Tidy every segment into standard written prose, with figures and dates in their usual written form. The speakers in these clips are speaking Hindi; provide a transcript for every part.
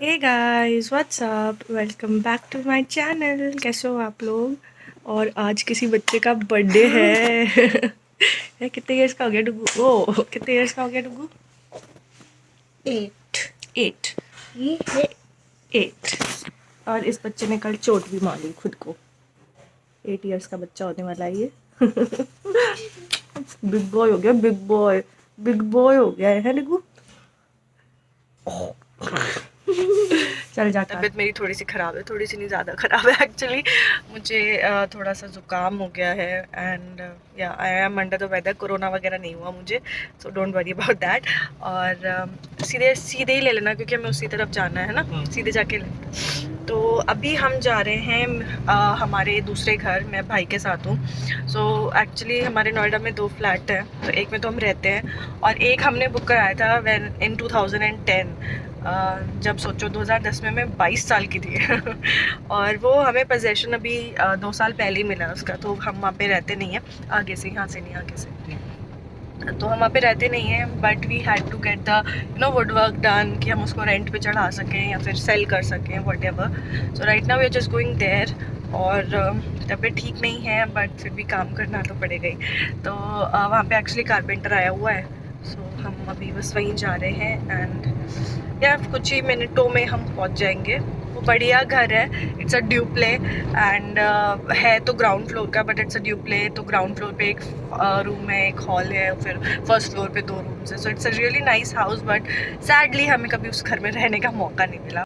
Hey guys what's up, welcome back to my channel. कैसे हो आप लोग। और आज किसी बच्चे का बर्थडे है। कितने इयर्स का हो गया डुगू। ओ कितने इयर्स का हो गया डुगू। 8। 8। ये है 8। और इस बच्चे ने कल चोट भी मारी खुद को। 8 इयर्स का बच्चा होने वाला है ये। बिग बॉय हो गया, बिग बॉय। बिग बॉय हो गया है डुगू। चल जाता। तबीयत मेरी थोड़ी सी ख़राब है, थोड़ी सी नहीं ज़्यादा ख़राब है एक्चुअली। मुझे थोड़ा सा ज़ुकाम हो गया है एंड या I am under the weather. Corona वगैरह नहीं हुआ मुझे, so don't worry about that. और सीधे सीधे ही ले लेना क्योंकि हमें उसी तरफ जाना है ना, सीधे जाके ले। तो अभी हम जा रहे हैं हमारे दूसरे घर। मैं भाई के साथ हूँ। सो एक्चुअली हमारे नोएडा में 2 फ्लैट हैं, तो एक में तो हम रहते हैं और एक हमने बुक कराया था व्हेन इन 2010। जब सोचो 2010 में मैं 22 साल की थी। और वो हमें पोजेशन अभी 2 साल पहले ही मिला उसका, तो हम वहाँ पे रहते नहीं हैं। आगे से, यहाँ से नहीं, आगे से तो हम वहाँ पे रहते नहीं हैं। But we had to get the wood work done कि हम उसको रेंट पे चढ़ा सकें या फिर सेल कर सकें, whatever. So right now we are just going there. और तबीयत ठीक नहीं है बट फिर भी काम करना तो पड़ेगा ही। तो वहाँ पे एक्चुअली कारपेंटर आया हुआ है। सो हम अभी बस वहीं जा रहे हैं एंड या कुछ ही मिनटों में हम पहुँच जाएंगे। वो बढ़िया घर है, इट्स अ ड्यूप्ले एंड है तो ग्राउंड फ्लोर का, बट इट्स अ ड्यूप्ले। तो ग्राउंड फ्लोर पे एक रूम है, एक हॉल है, फिर फर्स्ट फ्लोर पे 2 रूम्स है। So it's a really nice house, but sadly हमें कभी उस घर में रहने का मौका नहीं मिला।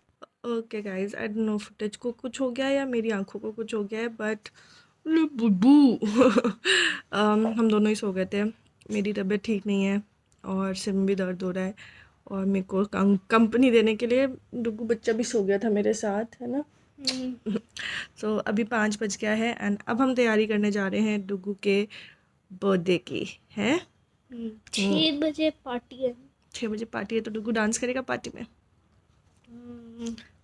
Okay guys, I don't know footage को कुछ हो गया या मेरी आंखों को कुछ हो गया है, बट बुबू। हम दोनों ही सो गए थे। मेरी तबीयत ठीक नहीं है और सिर में भी दर्द हो रहा है। और मेरे को कंपनी देने के लिए डुगू बच्चा भी सो गया था मेरे साथ, है ना। सो अभी 5 बज गया है एंड अब हम तैयारी करने जा रहे हैं डुगू के बर्थडे की। है 6 बजे पार्टी है। 6 बजे पार्टी है, तो डुगू डांस करेगा पार्टी में।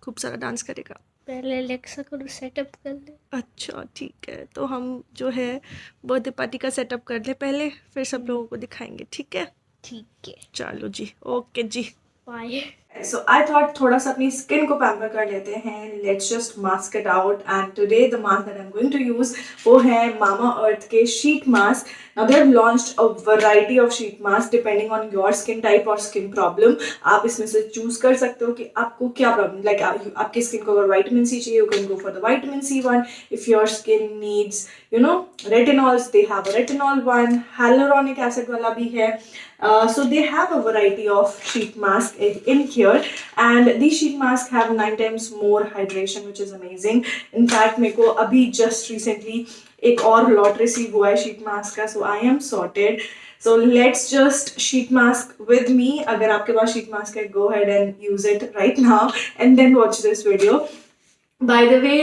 खूब सारा डांस करेगा। पहले एलेक्सा को सेटअप कर ले। अच्छा ठीक है, तो हम जो है बर्थडे पार्टी का सेटअप कर ले पहले, फिर सब लोगों को दिखाएंगे। ठीक है, ठीक है, चलो जी, ओके जी, बाय। सो आई थॉट थोड़ा सा अपनी स्किन को पैम्पर कर लेते हैं। Let's just mask it out and today the mask that I am going to use वो है मामा अर्थ के sheet mask. Now they have launched a variety of sheet mask depending on your skin type और स्किन प्रॉब्लम। आप इसमें से चूज कर सकते हो कि आपको क्या प्रॉब्लम, लाइक आपकी स्किन को अगर विटामिन सी चाहिए, you can go for the vitamin C one. If your skin needs retinols, they have a retinol one, hyaluronic acid wala bhi hai. So they have a variety of sheet mask in here, and these sheet masks have 9 times more hydration, which is amazing. In fact मेरे को अभी just recently एक और lot receive हुआ है sheet mask का, so I am sorted. So let's just sheet mask with me. अगर आपके पास sheet mask है, go ahead and use it right now and then watch this video. By the way,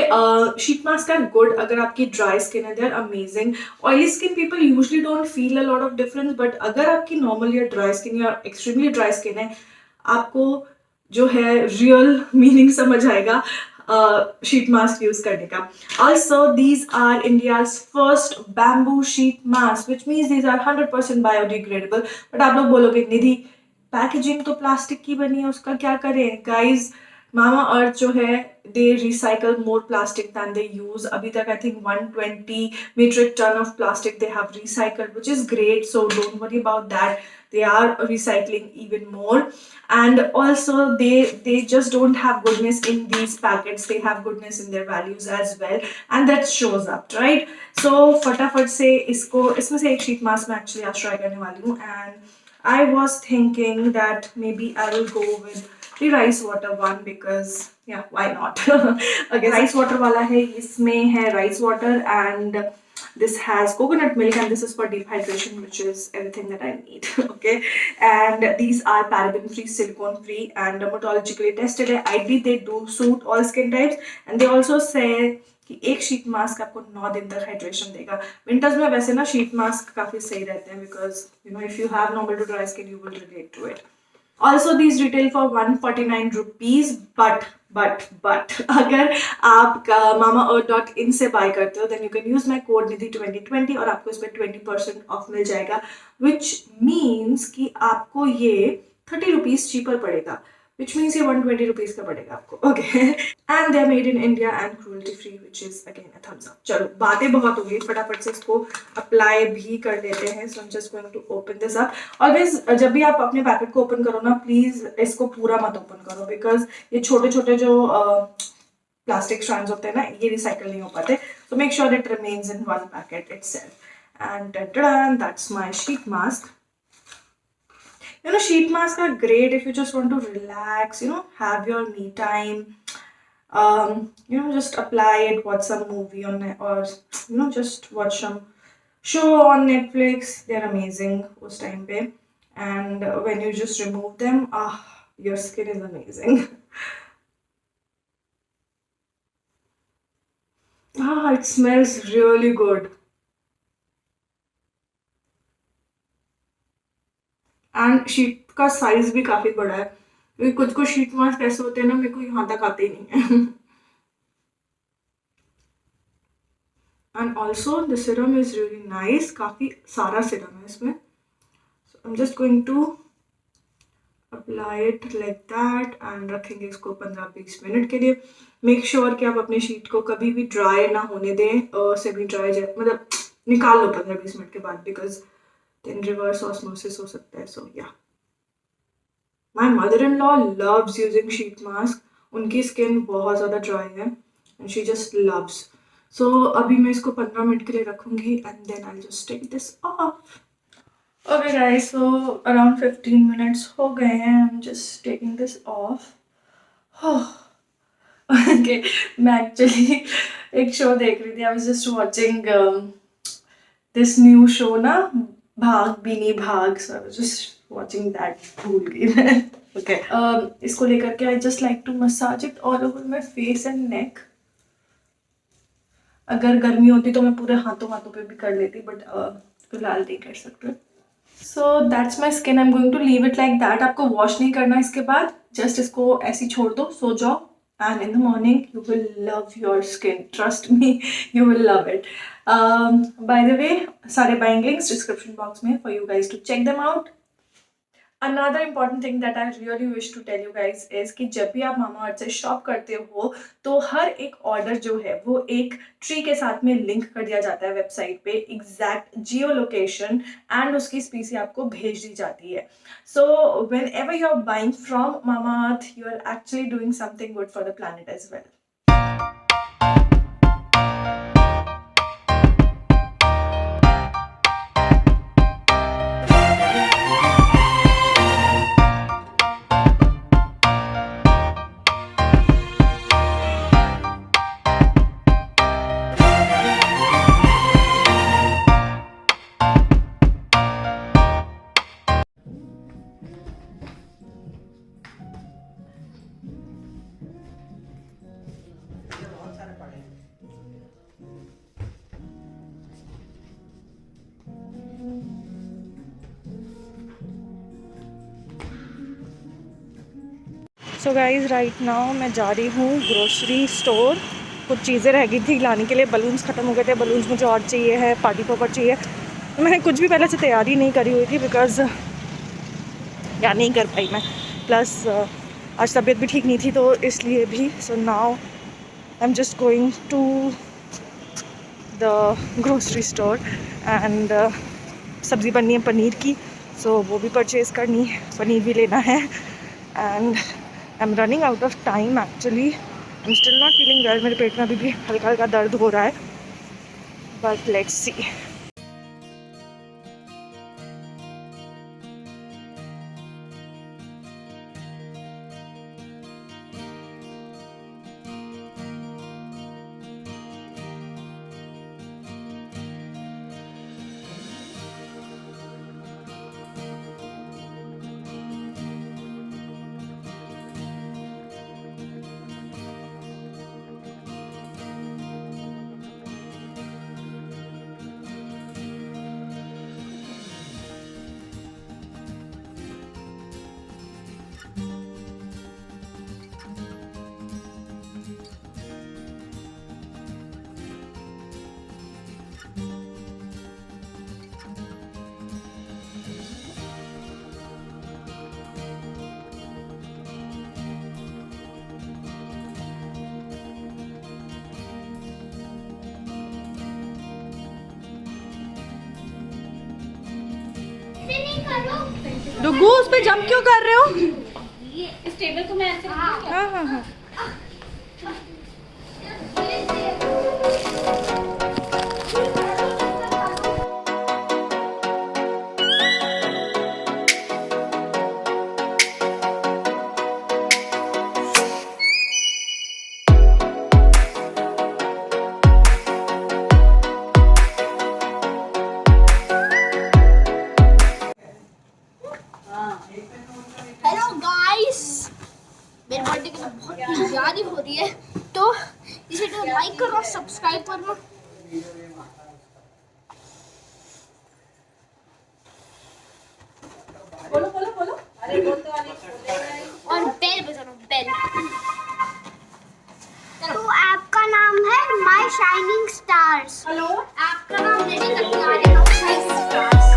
sheet masks are good अगर आपकी dry skin है, they are amazing. Oily skin people usually don't feel a lot of difference, but अगर आपकी normal या dry skin या extremely dry skin है, आपको जो है real meaning समझ आएगा sheet mask use करने का. Also, these are India's first bamboo sheet mask, which means these are 100% biodegradable. But आप लोग बोलोगे निधि पैकेजिंग तो प्लास्टिक की बनी है, उसका क्या करें। गाइज मामा अर्थ जो है they recycle more plastic than they use. अभी तक I think 120 metric ton of plastic they have recycled, which is great, so don't worry about that. They are recycling even more, and also they just don't have goodness in these packets, they have goodness in their values as well, and that shows up, right? So फटाफट से इसको, इसमें से एक शीट मास्क मैं एक्चुअली आज ट्राई करने वाली हूँ, and I was thinking that maybe I will go with the rice water one because yeah, why not? Okay, rice water वाला है, इसमें है rice water and this has coconut milk and this is for deep hydration, which is everything that I need. Okay, and these are paraben free, silicone free and dermatologically tested है. Ideally they do suit all skin types, and they also say कि एक शीट मास्क आपको 9 दिन तक हाइड्रेशन देगा। विंटर्स में वैसे ना शीट मास्क काफी सही रहते हैं because if you have normal to dry skin you will relate to it. Also these retail for 149 rupees, but अगर आप मामा अर्थ .in से बाय करते हो then you can use my code Nidhi 2020 और आपको इस पर 20% ऑफ मिल जाएगा, विच मीन्स कि आपको ये 30 रुपीज चीपर पड़ेगा। विच मीन्स ये 120 रुपीज़ का पड़ेगा आपको. Okay, and they are made in India and cruelty free, which is again a thumbs up. चलो बातें बहुत हो गई, फटाफट से इसको अप्लाई भी कर लेते हैं. So I am just going to open this up. Always जब भी आप अपने पैकेट को ओपन करो ना, प्लीज़ इसको पूरा मत ओपन करो, बिकॉज ये छोटे छोटे जो प्लास्टिक स्ट्रैंड्स होते हैं ना, ये रिसाइकल नहीं हो पाते. So make sure it remains in one packet itself. And that's my sheet mask. You know, sheet masks are great if you just want to relax, you know, have your me time. You know, just apply it, watch some movie on it, or you know, just watch some show on Netflix. They're amazing उस time पे. And when you just remove them, your skin is amazing. It smells really good. And sheet का साइज भी काफी बड़ा है, क्योंकि कुछ कुछ शीट मास्क ऐसे होते हैं ना, मेरे को यहाँ तक आते ही नहीं है. And also the serum is really nice, काफी सारा सिरम है इसमें. So I am just going to apply it like that and रखेंगे इसको 15-20 मिनट के लिए. मेक श्योर कि आप अपनी शीट को कभी भी ड्राई ना होने दें, सेमी ड्राई मतलब निकाल लो 15-20 मिनट के बाद, बिकॉज then reverse osmosis हो सकता है. So yeah, my mother-in-law loves using sheet mask. उनकी स्किन बहुत ज़्यादा ड्राई है and she just loves. So अभी मैं इसको 15 मिनट के लिए रखूँगी and then I'll just take this off. Okay guys, so around 15 minutes हो गए हैं. I'm just taking this off. Okay, मैं actually एक शो देख रही थी. I was just watching this new show ना, भाग बीनी भाग. So I was just watching that. भूल गई मैं. Okay. इसको लेकर के I just like to massage it all over my face and neck. अगर गर्मी होती तो मैं पूरे हाथों पे भी कर लेती, बट फिलहाल नहीं कर सकते. So that's my skin. I'm going to leave it like that. आपको वॉश नहीं करना इसके बाद, जस्ट इसको ऐसे छोड़ दो, सो जाओ. And in the morning, you will love your skin. Trust me, you will love it. By the way, सारे buying links description box में for you guys to check them out. Another important thing that I really wish to tell you guys is कि जब भी आप मामा अर्थ से शॉप करते हो तो हर एक ऑर्डर जो है वो एक ट्री के साथ में लिंक कर दिया जाता है वेबसाइट पे, एग्जैक्ट जियो लोकेशन एंड उसकी स्पीसी आपको भेज दी जाती है. So whenever you are buying from Mamaearth, you are actually doing something good for the planet as well. So guys right now मैं जा रही हूँ ग्रोसरी स्टोर. कुछ चीज़ें रह गई थी लाने के लिए. बलून्स ख़त्म हो गए थे, बलून्स मुझे और चाहिए है, पार्टी पॉपर चाहिए. मैंने कुछ भी पहले से तैयारी नहीं करी हुई थी बिकॉज या नहीं कर पाई मैं. प्लस आज तबीयत भी ठीक नहीं थी तो इसलिए भी. So now I am just going to the grocery store and सब्ज़ी बननी है पनीर की, सो वो भी परचेज़ करनी है, पनीर भी लेना है. And I am running out of time actually. I am still not feeling well. मेरे पेट में अभी भी हल्का हल्का दर्द हो रहा है, बट लेट्स सी. डुगू उस पे जंप क्यों कर रहे हो? ये इस टेबल को मैं ऐसे रखूं क्या? हाँ हाँ हाँ। हेलो गाइस, मेरे बर्थडे की तो बहुत तैयारी हो रही है, तो इसे तो लाइक करो, सब्सक्राइब करो। बोलो बोलो बोलो। अरे बोल तो और बेल बजाओ, बेल। तो ऐप का नाम है my shining stars. Hello. App का नाम रेडी करके आ रहे हैं शाइनिंग स्टार्स।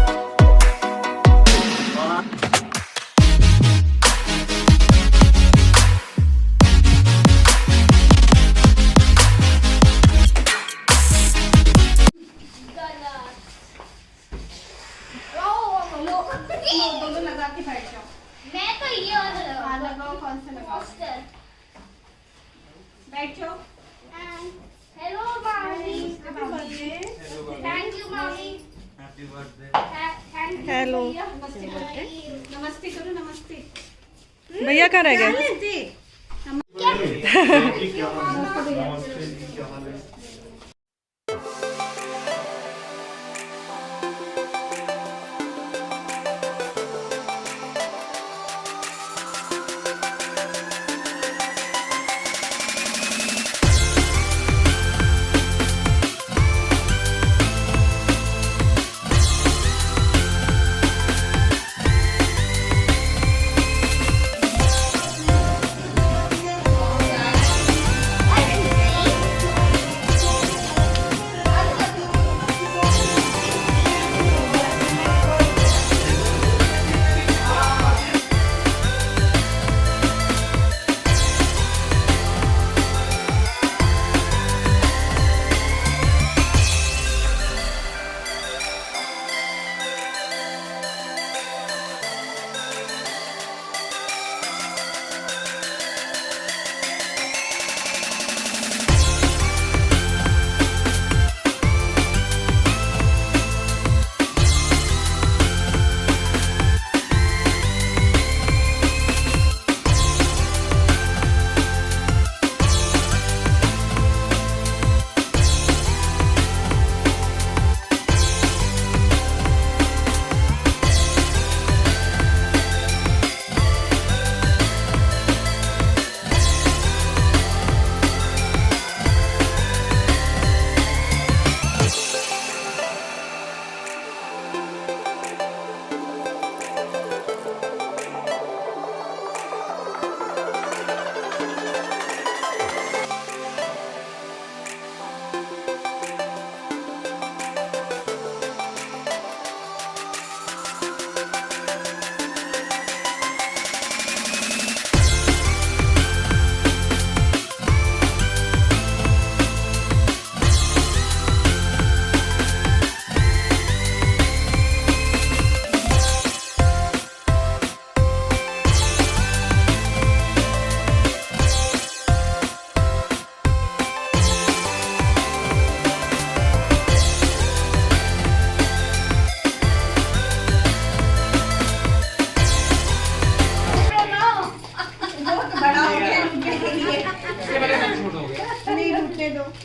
दोनों लगा के बैठ जाओ। मैं तो ये और लगाओ, कौन सा लगाओ? पोस्टर। बैठ जाओ। हेलो मामी, थैंक यू मामी। हेलो। नमस्ते करो, नमस्ते। भैया कहाँ रह गए?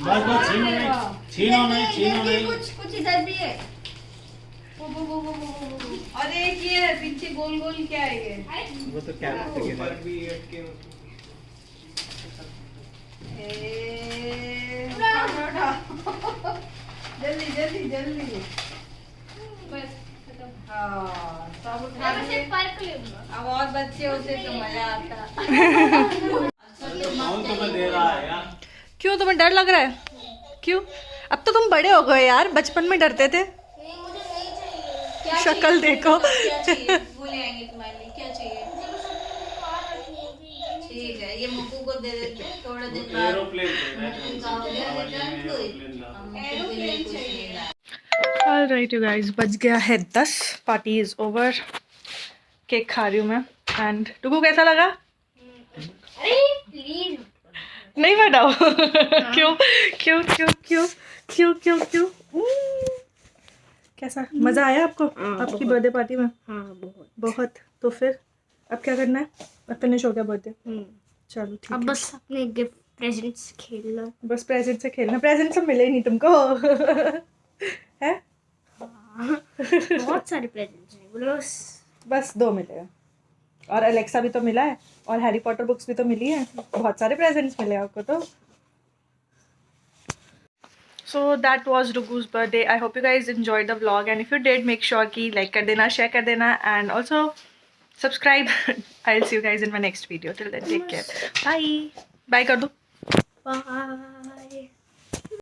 बस छीनो नहीं कुछ इधर भी है। और एक ये पीछे गोल गोल क्या है ये? वो तो क्या जल्दी जल्दी जल्दी। बस खत्म। हाँ, सब उठा लिए। अब और बच्चे होते तो मजा आता। तो मैं दे रहा है यार। क्यों, तुम्हें डर लग रहा है? क्यों? अब तो तुम बड़े हो गए यार, बचपन में डरते थे। शक्ल देखो। बोले आएंगे तुम्हारे लिए, क्या चाहिए? ठीक है, ये मुक्कू को दे देते हैं थोड़ा दिन बाद। एरोप्लेन मुक्कू का हो गया रिटर्न, कोई एरोप्लेन चाहिए। Alright you guys, बज गया है 10, पार्टी इज ओवर, केक खा रही हूँ मैं। एंड टुकू कैसा लगा? अरे प्लीज नहीं बनाओ। क्यों क्यों क्यों क्यों क्यों क्यों क्यों? कैसा मजा आया आपको आपकी बर्थडे पार्टी में? हाँ बहुत बहुत। तो फिर अब क्या करना है? अब फिनिश हो गया बर्थडे, चलो ठीक अब है। बस अपने गिफ्ट प्रेजेंट्स खेल लो। बस प्रेजेंट से खेलना, प्रेजेंट सब मिले ही नहीं तुमको। है बहुत सारे प्रेजेंट्स हैं बोलो। बस 2 मिले हैं, और अलेक्सा भी तो मिला है, और हैरी पॉटर बुक्स भी तो मिली हैं, बहुत सारे प्रेजेंट्स मिले हैं आपको तो। So that was Rugu's birthday. I hope you guys enjoyed the vlog, and if you did, make sure कि like कर देना, share कर देना, and also subscribe. I'll see you guys in my next video. Till then, take care. Bye. Bye कर दो. बाय।